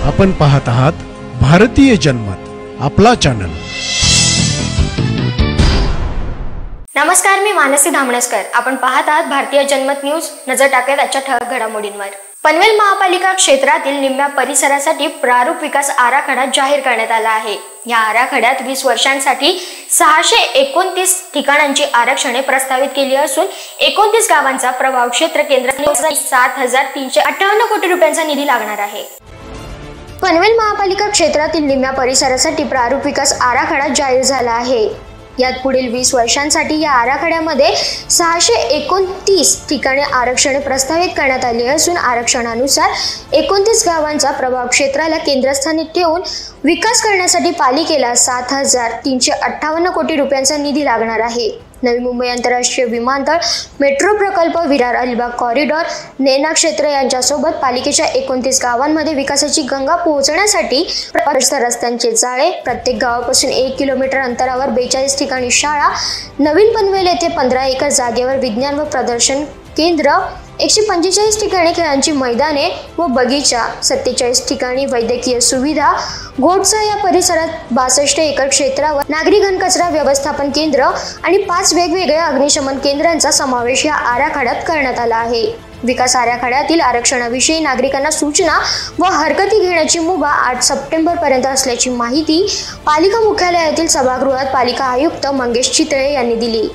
आपण पाहत आहात भारतीय जनमत, आपला चॅनल। नमस्कार, मी मानसी धामणसकर। आपण पाहत आहात भारतीय जनमत न्यूज। नजर टाकूयात आजच्या ठळक घडामोडींवर। पनवेल महापालिका क्षेत्रातील निम्म्या परिसरासाठी प्रारूप विकास आराखडा जाहीर करण्यात आला आहे। या आराखड्यात 20 वर्षांसाठी 629 ठिकाणांची आरक्षणे प्रस्तावित केली असून 29 गावांचा प्रभाव क्षेत्र केंद्रात 7,358 कोटी रुपयांचा निधी लागणार आहे। पनवेल महापालिका क्षेत्रातील निम्म्या परिसरासाठी प्रारूप विकास आराखडा जाहीर झाला आहे। यात पुढील 20 वर्षांसाठी या आराखड्यामध्ये 629 ठिकाणी आरक्षणे प्रस्तावित करण्यात आली असून आरक्षणानुसार 29 गावांचा प्रभाव क्षेत्राला केंद्रस्थानी ठेवून विकास करण्यासाठी पालिकेला 7,358 कोटी रुपयांचा निधी लागणार आहे। नवी मुंबई आंतरराष्ट्रीय विमानतळ, मेट्रो प्रकल्प, विरार अलिबाग कॉरिडॉर, नैना क्षेत्र यांच्यासोबत पालिकेच्या 29 गावांमध्ये विकासाची गंगा पोहोचण्यासाठी रस्त्यांचे जाळे, प्रत्येक गावापासून 1 किलोमीटर अंतरावर 42 ठिकाणी शाळा, नवीन पनवेल येथे 15 एकर जागेवर विज्ञान व प्रदर्शन केंद्र, 145 ठिकाणी खेळांची मैदाने व बगीचा, 47 ठिकाणी वैद्यकीय सुविधा, गोडसा या परिसरात 62 एकर क्षेत्रावर नागरी घनकचरा व्यवस्थापन केंद्र आणि 5 वेगवेगळ्या अग्निशमन केंद्रांचा समावेश या आराखड्यात करण्यात आला आहे। विकास आराखड्यातील आरक्षणाविषयी नागरिकांना सूचना व हरकती घेण्याची मुभा 8 सप्टेंबर पर्यंत असल्याची माहिती पालिका मुख्यालयातील सभागृहात पालिका आयुक्त मंगेश चितळे यांनी दिली।